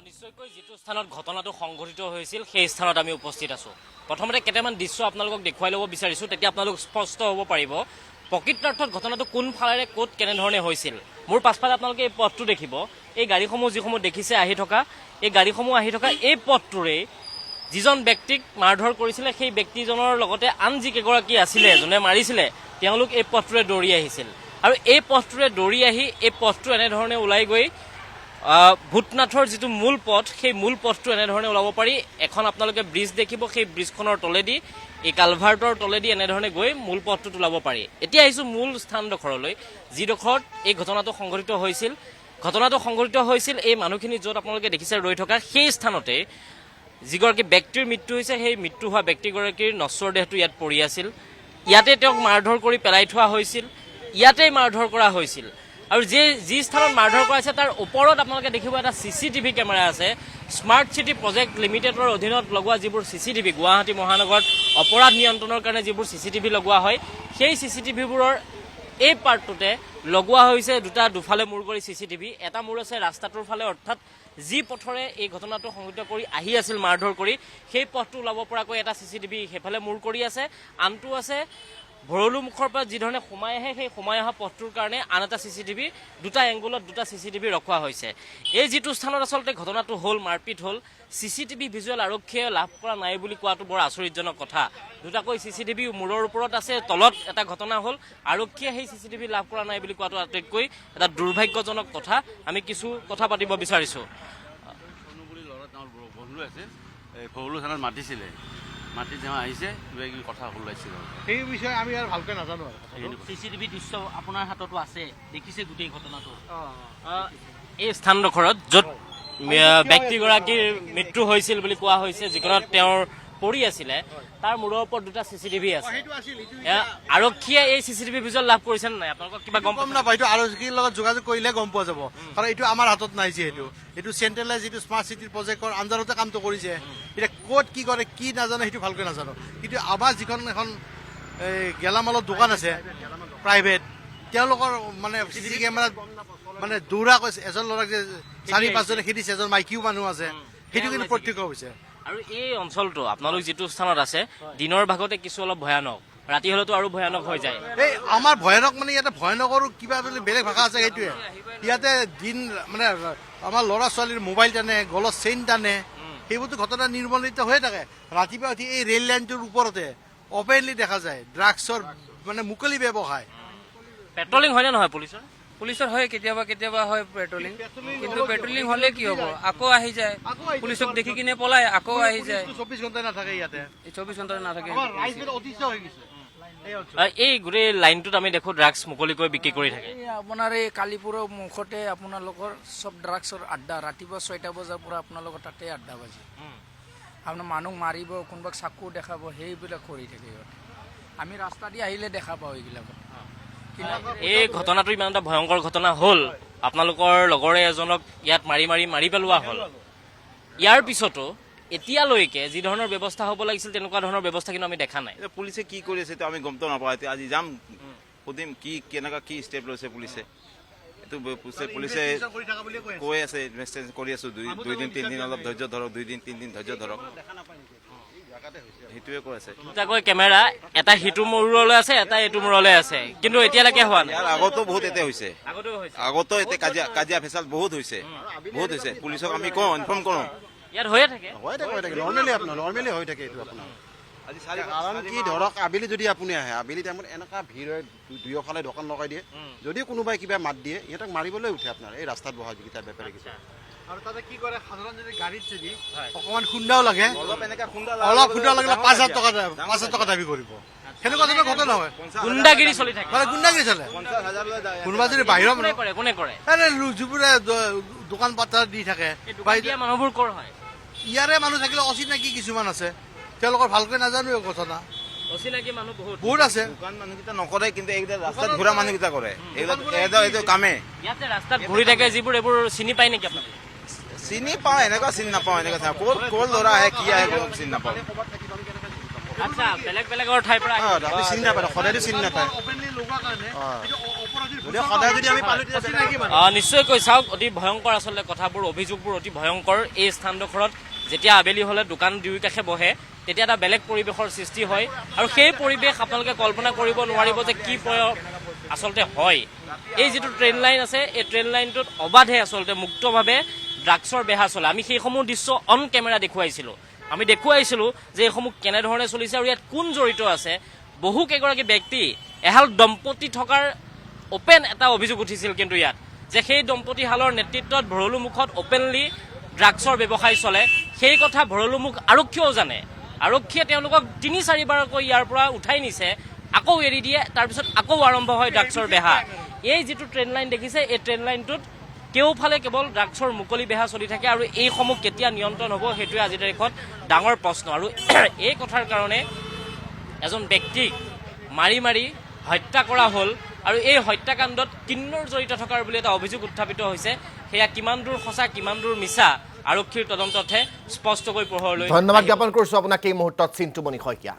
নিশ্চয়কৈ যেটো স্থানত ঘটনাটো সংঘটিত হৈছিল সেই স্থানত আমি উপস্থিত আছো। প্ৰথমতে কেইটামান দৃশ্য আপোনালোকক দেখুৱাই ল'ব বিচাৰিছো, তেতিয়া আপোনালোক স্পষ্ট হ'ব পাৰিব প্ৰকৃতাৰ্থত ঘটনাটো কোন ফালেৰে ক'ত কেনেধৰণে হৈছিল। মোৰ পাছফালে আপোনালোকে এই পথটো দেখিব, এই গাড়ীসমূহ যিসমূহ দেখিছে আহি থকা, এই গাড়ীসমূহ আহি থকা এই পথটোৰে যিজন ব্যক্তিক মাৰধৰ কৰিছিলে সেই ব্যক্তিজনৰ লগতে আন যিকেইগৰাকী আছিলে যোনে মাৰিছিলে তেওঁলোক এই পথটোৰে দৌৰি আহিছিল। আৰু এই পথটোৰে দৌৰি আহি এই পথটো এনেধৰণে ওলাই গৈ ভূতনাথৰ যিটো মূল পথ সেই মূল পথটো এনেধৰণে ওলাব পাৰি। এখন আপোনালোকে ব্ৰিজ দেখিব, সেই ব্ৰিজখনৰ তলেদি এই কালভাৰ্টৰ তলেদি এনেধৰণে গৈ মূল পথটোত ওলাব পাৰি। এতিয়া আহিছোঁ মূল স্থানডোখৰলৈ, যিডোখৰত এই ঘটনাটো সংঘটিত হৈছিল। ঘটনাটো সংঘটিত হৈছিল এই মানুহখিনি য'ত আপোনালোকে দেখিছে ৰৈ থকা সেই স্থানতে যিগৰাকী ব্যক্তিৰ মৃত্যু হৈছে সেই মৃত্যু হোৱা ব্যক্তিগৰাকীৰ নশ্বৰ দেহটো ইয়াত পৰি আছিল। ইয়াতে তেওঁক মাৰধৰ কৰি পেলাই থোৱা হৈছিল, ইয়াতেই মাৰধৰ কৰা হৈছিল। আৰু যি স্থানত মাৰধৰ কৰা হৈছে তাৰ ওপৰত আপোনালোকে দেখিব এটা CCTV কেমেৰা আছে। স্মাৰ্ট চিটি প্ৰজেক্ট লিমিটেডৰ অধীনত লগোৱা যিবোৰ CCTV, গুৱাহাটী মহানগৰত অপৰাধ নিয়ন্ত্ৰণৰ কাৰণে যিবোৰ CCTV লগোৱা হয়, সেই CCTVবোৰৰ এই পাৰ্টটোতে লগোৱা হৈছে দুফালে মূৰ কৰি CCTV। এটা মূৰ আছে ৰাস্তাটোৰ ফালে, অৰ্থাৎ যি পথৰে এই ঘটনাটো সংঘটিত কৰি আহি আছিল মাৰধৰ কৰি, সেই পথটো ওলাব পৰাকৈ এটা CCTV সেইফালে মূৰ কৰি আছে। আনটো আছে ভৰলু মুখৰ পৰা যিধৰণে সোমাই আহে সেই সোমাই অহা পথটোৰ কাৰণে আন এটা CCTV, দুটা এংগুলত দুটা CCTV ৰখোৱা হৈছে। এই যিটো স্থানত আচলতে ঘটনাটো হ'ল, মাৰপিট হ'ল, CCTV ভিজুৱেল আৰক্ষীয়ে লাভ কৰা নাই বুলি কোৱাটো বৰ আচৰিতজনক কথা। দুটাকৈ CCTV মূৰৰ ওপৰত আছে, তলত এটা ঘটনা হ'ল, আৰক্ষীয়ে সেই CCTV লাভ কৰা নাই বুলি কোৱাটো আটাইতকৈ এটা দুৰ্ভাগ্যজনক কথা। আমি কিছু কথা পাতিব বিচাৰিছোঁ। ভৰলু থানাত মাতিছিলে, মাতি তেওঁ আহিছে, কিবা কিবি কথা ওলাইছিল। সেই বিষয়ে আমি আৰু ভালকৈ নাজানো। CCTV দৃশ্য আপোনাৰ হাততো আছে, দেখিছে গোটেই ঘটনাটো। এই স্থানডোখৰত য'ত ব্যক্তিগৰাকীৰ মৃত্যু হৈছিল বুলি কোৱা হৈছে, যিখনত তেওঁৰ পৰি আছিলে, তাৰ মূৰৰ ওপৰত দুটা CCTV আছে। আৰক্ষীয়ে এই CCTV ভিজুৱেল লাভ কৰিছে নে নাই আপোনালোকক কিবা গম নাপায়? এইটো আৰক্ষীৰ লগত যোগাযোগ কৰিলে গম পোৱা যাব, কাৰণ এইটো আমাৰ হাতত নাই। যিহেতু এইটো চেণ্ট্ৰেলাইজ যিটো স্মাৰ্ট চিটিৰ প্ৰজেক্টৰ আণ্ডাৰতে কামটো কৰিছে, এতিয়া ক'ত কি কৰে কি নাজানো সেইটো ভালকৈ নাজানো। কিন্তু আমাৰ যিখন এখন এই গেলামালৰ দোকান আছে প্ৰাইভেট, তেওঁলোকৰ মানে CCTV কেমেৰাত মানে দৌৰা কৈছে, এজন ল'ৰাক যে 4-5জনে খেদিছে, এজন মাইকীও মানুহ আছে, সেইটো কিন্তু প্ৰত্যক্ষ হৈছে। আৰু এই অঞ্চলটো আপোনালোক যিটো স্থানত আছে, দিনৰ ভাগতে কিছু অলপ ভয়ানক, ৰাতি হলেতো আৰু ভয়ানক হৈ যায়। এই আমাৰ ভয়ানক মানে ইয়াতে ভয়ানকৰো কিবা বেলেগ ভাষা আছে। সেইটোৱে ইয়াতে দিন মানে আমাৰ ল'ৰা ছোৱালীৰ মোবাইল টানে, গলত চেইন টানে, সেইবোৰতো ঘটনা নিৰ্মলিত হৈ থাকে। ৰাতিপুৱা উঠি এই ৰেল লাইনটোৰ ওপৰতে অপেনলি দেখা যায় ড্ৰাগছৰ মানে মুকলি ব্যৱসায়। পেট্ৰলিং হয়নে নহয় পুলিচৰ হয়, কেতিয়াবা কেতিয়াবা হয় পেট্ৰলিং, কিন্তু পেট্ৰলিং হলে কি হ'ব, আকৌ আহি যায়, পুলিচক দেখি কিনে পলাই আকৌ আহি যায়। 24 ঘণ্টা নাথাকে ইয়াতে, 24 ঘণ্টা নাথাকে। এই গোটেই লাইনটোত আমি দেখো ড্ৰাগছ মুকলিকৈ বিক্ৰী কৰি থাকে। আপোনাৰ এই কালিপুৰৰ মুখতে আপোনালোকৰ চব ড্ৰাগছৰ আড্ডা, ৰাতিপুৱা 6টা বজাৰ পৰা আপোনালোকৰ তাতে আড্ডা বাজি। আপোনাৰ মানুহ মাৰিব, কোনোবাক চাকু দেখাব, সেইবিলাক কৰি থাকে সিহঁতে। আমি ৰাস্তা দি আহিলে দেখা পাওঁ এইবিলাকত। এই ঘটনাটো ইমান এটা ভয়ংকৰ ঘটনা হ'ল, আপোনালোকৰ লগৰে এজনক ইয়াত মাৰি পেলোৱা হ'ল। ইয়াৰ পিছতো এতিয়ালৈকে যি ধৰণৰ ব্যৱস্থা হ'ব লাগিছিল তেনেকুৱা ধৰণৰ ব্যৱস্থা কিন্তু আমি দেখা নাই। পুলিচে কি কৰি আছে আমি গমটো নাপাওঁ। এতিয়া আজি যাম, সুধিম কি কেনেকুৱা কি ষ্টেপ লৈছে পুলিচে। এইটো পুলিচে কৈ আছে ইনভেষ্টিগেশ্যন কৰি আছো, 2-3 দিন অলপ ধৈৰ্য ধৰক, 2-3 দিন ধৈৰ্য ধৰক, সেইটোৱে কৈ আছে। দুটাকৈ কেমেৰা, এটা সিটো মূৰলৈ আছে, এটা এইটো মূৰলৈ আছে, কিন্তু এতিয়ালৈকে হোৱা নাই। আগতো বহুত এতে হৈছে, আগতো এতে কাজিয়া ফেচাল বহুত হৈছে। পুলিচক আমি কওঁ, ইনফৰ্ম কৰোঁ, ইয়াত হৈয়ে থাকে। নৰ্মেলি হৈ থাকে এইটো আপোনাৰ। কাৰণ কি ধৰক আবেলি যদি আপুনি আহে, আবেলি টাইমত এনেকুৱা ভিৰ হয়, দুয়োফালে দোকান লগাই দিয়ে, যদি কোনোবাই কিবা মাত দিয়ে ইহঁতক মাৰিবলৈ উঠে আপোনাৰ এই ৰাস্তাত বহা যিকেইটা বেপাৰী কিছু। আৰু তাতে কি কৰে, সাধাৰণ যদি গাড়ীত যদি অকণমান খুন্দাও লাগে, অলপ খুন্দা লাগিলে 5,000 টকা দাবী কৰিব। সেনেকুৱা ধৰণৰ ঘটনা হয়, গুণ্ডাগিৰি চলি থাকে, মানে গুণ্ডাগিৰি চলে। কোনোবা যদি বাহিৰৰ কোনে কৰে যিবোৰে দোকান পাঠাৰ দি থাকে, মানুহবোৰ কৰ হয়, ইয়াৰে মানুহ থাকিলে অচিনাকি কিছুমান আছে, তেওঁলোকৰ ভালকৈ নাজানো এই ঘটনা। অচিনাকি মানুহ বহুত আছে। দোকান মানুহকেইটা নকৰে, কিন্তু এইকেইটা ৰাস্তাত ঘূৰা মানুহকেইটা কৰে। এইটো কামে ইয়াতে ৰাস্তাত ঘূৰি থাকে যিবোৰ, এইবোৰ চিনি পায় নেকি আপোনালোকে? চিনি পাওঁ, এনেকুৱা চিনি নাপাওঁ, এনেকুৱা ক'ত ল'ৰা আহে কি আহে চিনি নাপাওঁ। আচ্ছা, বেলেগৰ ঠাইৰ পৰা চিনি নাপায়, সদায়তো চিনি নাপায়। সদায় যদি আমি পালো তেতিয়া কি মানে নিশ্চয়কৈ চাওক, অতি ভয়ংকৰ আচলতে কথাবোৰ, অভিযোগবোৰ অতি ভয়ংকৰ। এই স্থানডোখৰত যেতিয়া আবেলি হ'লে দোকান দুয়ো কাষে বহে তেতিয়া এটা বেলেগ পৰিৱেশৰ সৃষ্টি হয়, আৰু সেই পৰিৱেশ আপোনালোকে কল্পনা কৰিব নোৱাৰিব যে কি আচলতে হয়। এই যিটো ট্ৰেইন লাইন আছে, এই ট্ৰেইন লাইনটোত অবাধে আচলতে মুক্তভাৱে ড্ৰাগছৰ বেহা চলে। আমি সেইসমূহ দৃশ্য অন কেমেৰা দেখুৱাইছিলোঁ। আমি দেখুৱাইছিলোঁ যে এইসমূহ কেনেধৰণে চলিছে আৰু ইয়াত কোন জড়িত আছে। বহু কেইগৰাকী ব্যক্তি, এহাল দম্পতী থকাৰ অপেন এটা অভিযোগ উঠিছিল কিন্তু ইয়াত, যে সেই দম্পতীহালৰ নেতৃত্বত ভৰলুমুখত অপেনলি ড্ৰাগছৰ ব্যৱসায় চলে। সেই কথা ভৰলুমুখ আৰক্ষীয়েও জানে। আৰক্ষীয়ে তেওঁলোকক ৩-৪বাৰকৈ ইয়াৰ পৰা উঠাই নিছে, আকৌ এৰি দিয়ে, তাৰপিছত আকৌ আৰম্ভ হয় ড্ৰাগছৰ বেহা। এই যিটো ট্ৰেইন লাইন দেখিছে, এই ট্ৰেইন লাইনটোত কেওফালে কেৱল ড্ৰাগছৰ মুকলি বেহা চলি থাকে, আৰু এইসমূহ কেতিয়া নিয়ন্ত্ৰণ হ'ব সেইটোৱে আজিৰ তাৰিখত ডাঙৰ প্ৰশ্ন। আৰু এই কথাৰ কাৰণে এজন ব্যক্তিক মাৰি মাৰি হত্যা কৰা হ'ল, আৰু এই হত্যাকাণ্ডত কিন্নৰ জড়িত থকাৰ বুলি এটা অভিযোগ উত্থাপিত হৈছে। সেয়া কিমান দূৰ সঁচা কিমান দূৰ মিছা আৰক্ষীৰ তদন্ততহে স্পষ্টকৈ পোহৰলৈ ধন্যবাদ জ্ঞাপন কৰিছোঁ আপোনাক এই মুহূৰ্তত চিন্তুমণি শইকীয়া।